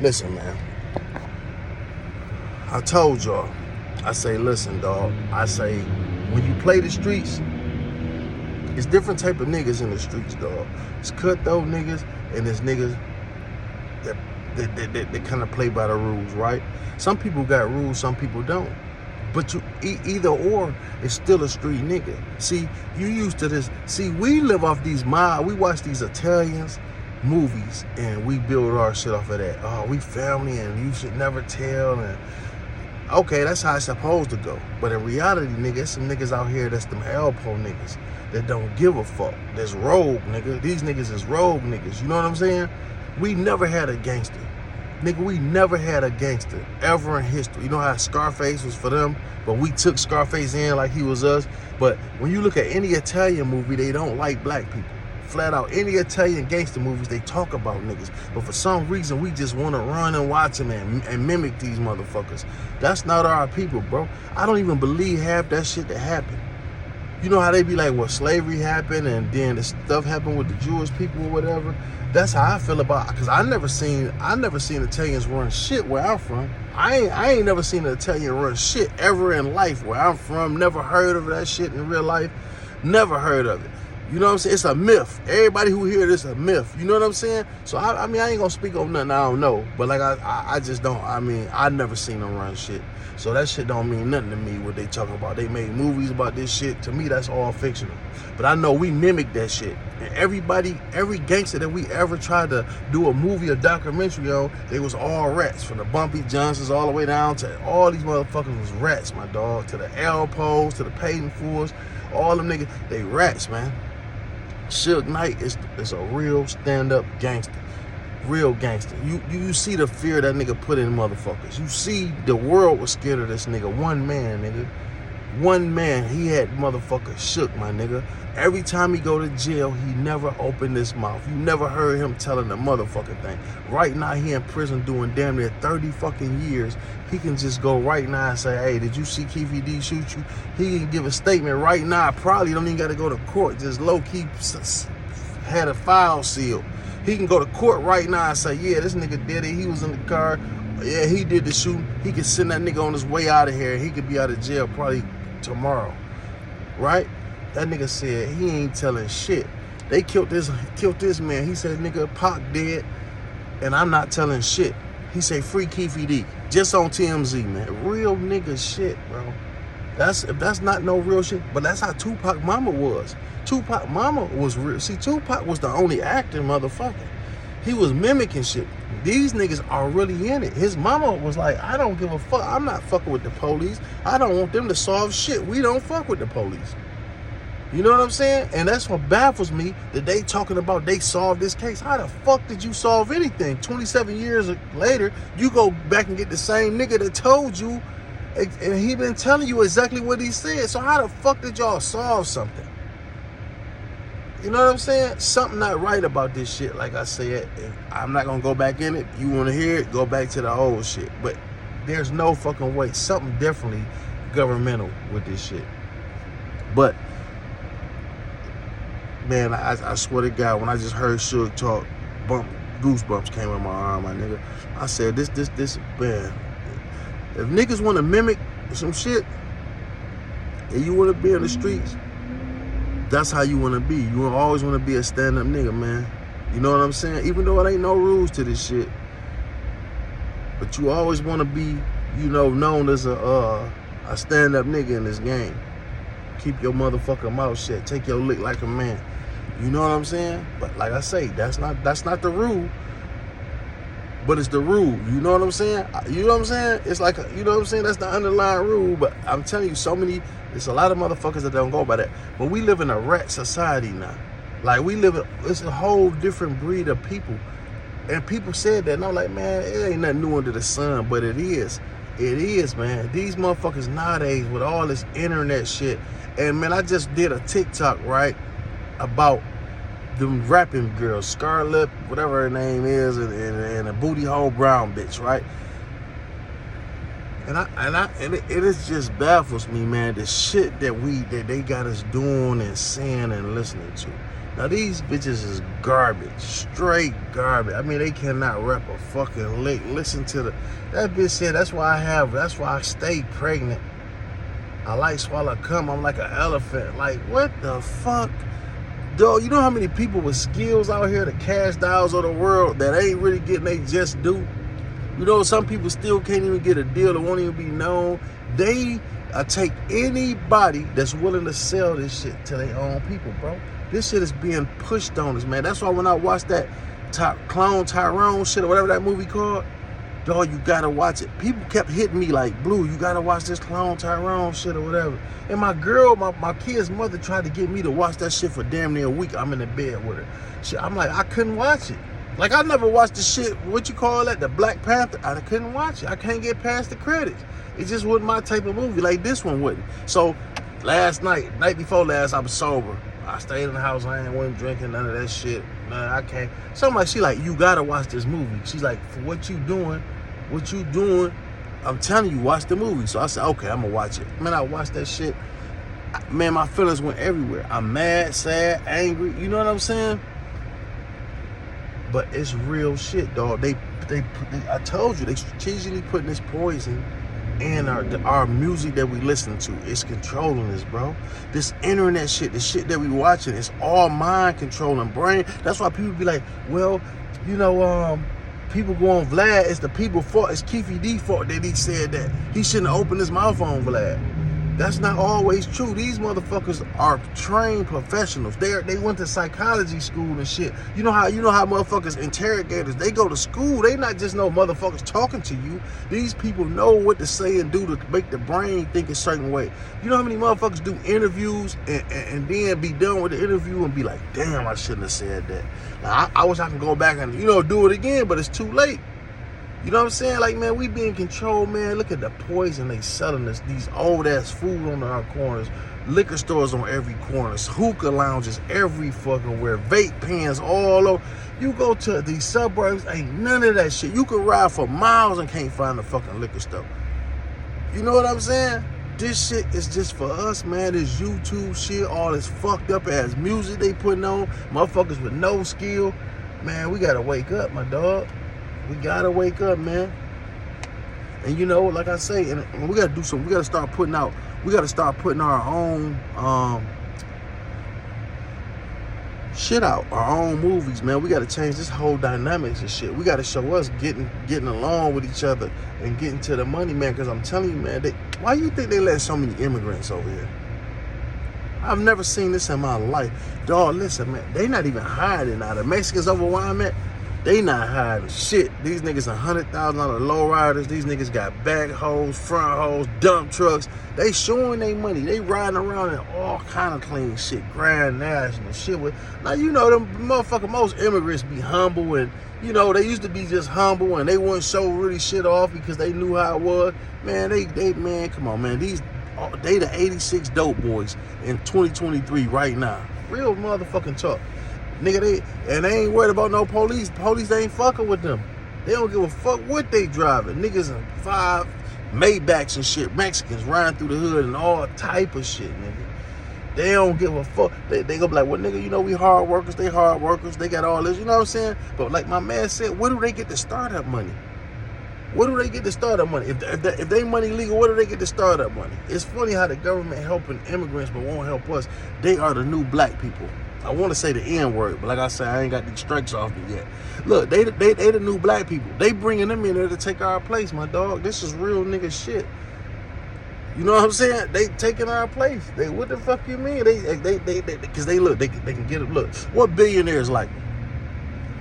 Listen, man. I told y'all. I say, listen, dog. I say, when you play the streets, it's different type of niggas in the streets, dog. It's cutthroat niggas and there's niggas that kind of play by the rules, right? Some people got rules, some people don't. But you either or, it's still a street nigga. See, you used to this. See, we live off these we watch these Italians movies and we build our shit off of that. Oh, we family and you should never tell. And okay, that's how it's supposed to go. But in reality, nigga, there's some niggas out here that's them elbow niggas that don't give a fuck. That's rogue, nigga. These niggas is rogue niggas. You know what I'm saying? We never had a gangster. Nigga, we never had a gangster ever in history. You know how Scarface was for them, but we took Scarface in like he was us. But when you look at any Italian movie, they don't like black people. Flat out, any Italian gangster movies, they talk about niggas. But for some reason, we just want to run and watch them and mimic these motherfuckers. That's not our people, bro. I don't even believe half that shit that happened. You know how they be like, well, slavery happened and then the stuff happened with the Jewish people or whatever. That's how I feel about it. Because I never seen Italians run shit where I'm from. I ain't never seen an Italian run shit ever in life where I'm from. Never heard of that shit in real life. Never heard of it. You know what I'm saying? It's a myth. Everybody who hear this a myth. You know what I'm saying? So I mean, I ain't gonna speak on nothing I don't know. But like I just don't. I mean, I never seen them run shit. So that shit don't mean nothing to me. What they talking about? They made movies about this shit. To me, that's all fictional. But I know we mimic that shit. And every gangster that we ever tried to do a movie or documentary on, they was all rats. From the Bumpy Johnsons all the way down to all these motherfuckers was rats, my dog. To the Alpos, to the Payton Fools, all them niggas, they rats, man. Suge Knight is a real stand-up gangster. Real gangster. You see the fear that nigga put in motherfuckers. You see the world was scared of this nigga. One man, nigga. One man, he had motherfuckers shook, my nigga. Every time he go to jail, he never opened his mouth. You never heard him telling a motherfucking thing. Right now, he in prison doing damn near 30 fucking years. He can just go right now and say, hey, did you see Keefy D shoot you? He can give a statement right now. Probably don't even got to go to court. Just low-key had a file sealed. He can go to court right now and say, yeah, this nigga did it. He was in the car. Yeah, he did the shooting. He could send that nigga on his way out of here. He could be out of jail probably tomorrow. Right? That nigga said he ain't telling shit. They killed this man. He said, nigga, Pac dead, and I'm not telling shit. He said, free Keefy D. Just on TMZ, man. Real nigga shit, bro. If that's not no real shit, but that's how Tupac mama was. Tupac mama was real. See, Tupac was the only actor, motherfucker. He was mimicking shit. These niggas are really in it. His mama was like, I don't give a fuck. I'm not fucking with the police. I don't want them to solve shit. We don't fuck with the police. You know what I'm saying? And that's what baffles me, that they talking about they solved this case. How the fuck did you solve anything? 27 years later, you go back and get the same nigga that told you, and he been telling you exactly what he said. So how the fuck did y'all solve something? You know what I'm saying? Something not right about this shit. Like I said, I'm not gonna go back in it. You wanna hear it? Go back to the old shit. But there's no fucking way. Something definitely governmental with this shit. But man, I swear to God, when I just heard Suge talk, goosebumps came in my arm, my nigga. I said, this, man. If niggas want to mimic some shit, and you want to be in the streets, that's how you want to be. You always want to be a stand-up nigga, man. You know what I'm saying? Even though it ain't no rules to this shit, but you always want to be, you know, known as a stand-up nigga in this game. Keep your motherfucking mouth shut. Take your lick like a man. You know what I'm saying? But like I say, that's not the rule. But it's the rule. You know what I'm saying? You know what I'm saying? It's like, you know what I'm saying? That's the underlying rule. But I'm telling you, there's a lot of motherfuckers that don't go by that. But we live in a rat society now. Like it's a whole different breed of people. And people said that, and I'm like, man, it ain't nothing new under the sun, but it is. It is, man. These motherfuckers nowadays with all this internet shit. And man, I just did a TikTok, right, about them rapping girls, Scarlett, whatever her name is, and a booty hole brown bitch, right? And it just baffles me, man, the shit that they got us doing and saying and listening to. Now these bitches is garbage, straight garbage. I mean, they cannot rap a fucking lick. Listen to that bitch said, that's why I stay pregnant. I like swallow cum, I'm like an elephant. Like, what the fuck? Dog, you know how many people with skills out here, the cash dollars of the world, that ain't really getting they just due? You know, some people still can't even get a deal that won't even be known. They take anybody that's willing to sell this shit to their own people, bro. This shit is being pushed on us, man. That's why when I watched that Clone Tyrone shit or whatever that movie called, dog, you gotta watch it. People kept hitting me like, Blue, you gotta watch this Clone Tyrone shit or whatever. And my girl, my kid's mother tried to get me to watch that shit for damn near a week. I'm in the bed with her. Shit, I'm like, I couldn't watch it. Like, I never watched the shit, what you call that, the Black Panther. I couldn't watch it. I can't get past the credits. It just wasn't my type of movie. Like, this one wouldn't. So, night before last, I was sober. I stayed in the house. I wasn't drinking none of that shit. Man, I can't. She like, you gotta watch this movie. She's like, for what you doing, I'm telling you, watch the movie. So I said, okay, I'm gonna watch it. Man, I watched that shit. Man, my feelings went everywhere. I'm mad, sad, angry. You know what I'm saying? But it's real shit, dog. I told you, they strategically putting this poison in our music that we listen to. It's controlling us, bro. This internet shit, the shit that we watching, it's all mind controlling, brain. That's why people be like, well, you know, people go on Vlad, it's the people's fault. It's Keefy D fault that he said that. He shouldn't have opened his mouth on Vlad. That's not always true. These motherfuckers are trained professionals. They went to psychology school and shit. You know how motherfuckers, interrogators, they go to school. They not just no motherfuckers talking to you. These people know what to say and do to make the brain think a certain way. You know how many motherfuckers do interviews and then be done with the interview and be like, damn, I shouldn't have said that. Now, I wish I could go back and, do it again, but it's too late. You know what I'm saying? Like, man, we be in control, man. Look at the poison they selling us. These old-ass food on our corners. Liquor stores on every corner. Hookah lounges every fucking where. Vape pens all over. You go to these suburbs, ain't none of that shit. You can ride for miles and can't find a fucking liquor store. You know what I'm saying? This shit is just for us, man. This YouTube shit, all this fucked up-ass music they putting on. Motherfuckers with no skill. Man, we gotta wake up, my dog. We gotta wake up, man. And like I say, and we gotta do something. We gotta start putting our own shit out, our own movies, man. We gotta change this whole dynamics and shit. We gotta show us getting along with each other and getting to the money, man. Because I'm telling you, man, why you think they let so many immigrants over here? I've never seen this in my life. Dog, listen, man, they not even hiding now. The Mexicans over where I'm at, they not hiding shit. These niggas $100,000 lowriders. These niggas got back hoes, front hoes, dump trucks. They showing they money. They riding around in all kind of clean shit. Grand National shit with. Now, them motherfucking most immigrants be humble and, they used to be just humble and they wouldn't show really shit off because they knew how it was. Man, man, come on, man. They the 86 dope boys in 2023 right now. Real motherfucking talk. Nigga, they ain't worried about no police. Police ain't fucking with them. They don't give a fuck what they driving. Niggas in 5 Maybachs and shit. Mexicans riding through the hood and all type of shit, nigga. They don't give a fuck. They gonna be like, well, nigga, we hard workers. They hard workers. They got all this. You know what I'm saying? But like my man said, where do they get the startup money? Where do they get the startup money? If they money legal, where do they get the startup money? It's funny how the government helping immigrants but won't help us. They are the new black people. I want to say the N-word, but like I said, I ain't got these strikes off me yet. Look, they the new black people. They bringing them in there to take our place, my dog. This is real nigga shit. You know what I'm saying? They taking our place. What the fuck you mean? Because they can get it. Look, what billionaires like?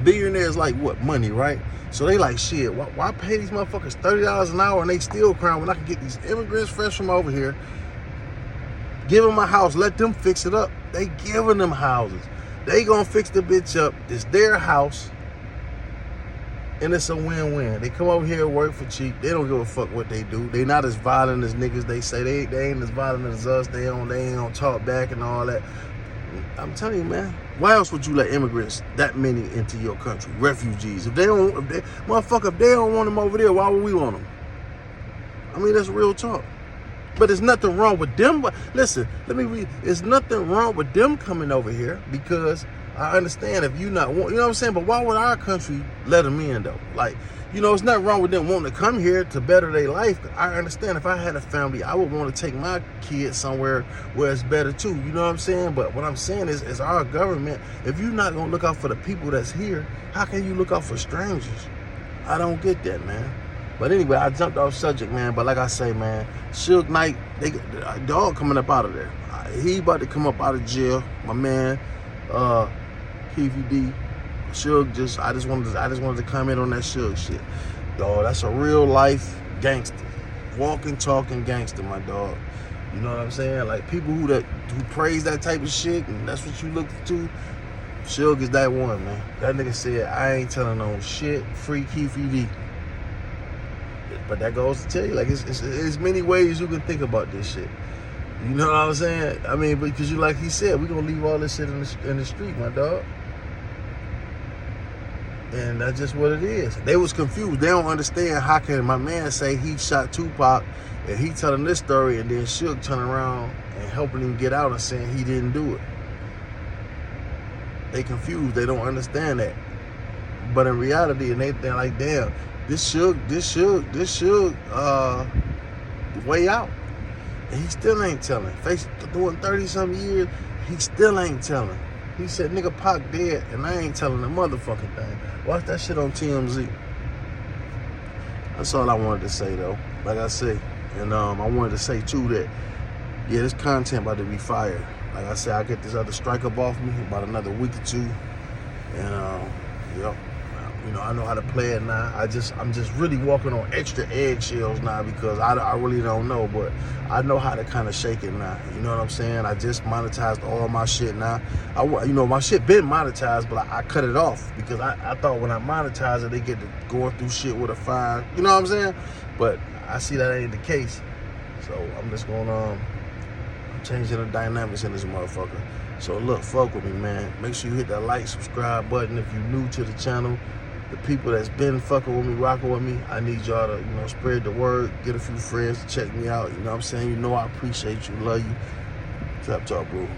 Billionaires like what? Money, right? So they like, shit, why pay these motherfuckers $30 an hour and they still crying when I can get these immigrants fresh from over here, give them a house, let them fix it up. They giving them houses. They gonna fix the bitch up. It's their house. And it's a win-win. They come over here and work for cheap. They don't give a fuck what they do. They not as violent as niggas they say. They ain't as violent as us. They ain't gonna talk back and all that. I'm telling you, man. Why else would you let immigrants, that many, into your country? Refugees. If they don't want them over there, why would we want them? I mean, that's real talk. But there's nothing wrong with them. But listen, let me read. There's nothing wrong with them coming over here because I understand if you not want, you know what I'm saying? But why would our country let them in though? Like, you know, it's nothing wrong with them wanting to come here to better their life. I understand if I had a family, I would want to take my kids somewhere where it's better too. You know what I'm saying? But what I'm saying is our government, if you're not going to look out for the people that's here, how can you look out for strangers? I don't get that, man. But anyway, I jumped off subject, man. But like I say, man, Suge Knight, a dog coming up out of there. He about to come up out of jail. My man, Keefy D. Suge I just wanted to comment on that Suge shit. Dog, that's a real life gangster. Walking, talking gangster, my dog. You know what I'm saying? Like people who praise that type of shit and that's what you look to. Suge is that one, man. That nigga said, I ain't telling no shit, free Keefy D. But that goes to tell you, like, it's many ways you can think about this shit. You know what I'm saying? I mean, because like he said, we gonna leave all this shit in the street, my dog. And that's just what it is. They was confused. They don't understand how can my man say he shot Tupac and he telling this story and then Suge turn around and helping him get out and saying he didn't do it. They confused. They don't understand that. But in reality, and they're like, damn, this Suge, way out. And he still ain't telling. Doing 30-something years, he still ain't telling. He said, nigga, Pac dead, and I ain't telling the motherfucking thing. Watch that shit on TMZ. That's all I wanted to say, though. Like I say. And I wanted to say, too, that, yeah, this content about to be fired. Like I said, I get this other strike up off me about another week or two. And, yep. You know, I know how to play it now. I'm just really walking on extra eggshells now because I really don't know, but I know how to kind of shake it now. You know what I'm saying? I just monetized all my shit now. You know, my shit been monetized, but I cut it off because I thought when I monetize it, they get to going through shit with a fine. You know what I'm saying? But I see that ain't the case. So I'm just going I'm changing the dynamics in this motherfucker. So look, fuck with me, man. Make sure you hit that like, subscribe button if you're new to the channel. The people that's been fucking with me, rocking with me, I need y'all to, you know, spread the word, get a few friends to check me out. You know what I'm saying? You know I appreciate you, love you. Trap Talk, bro.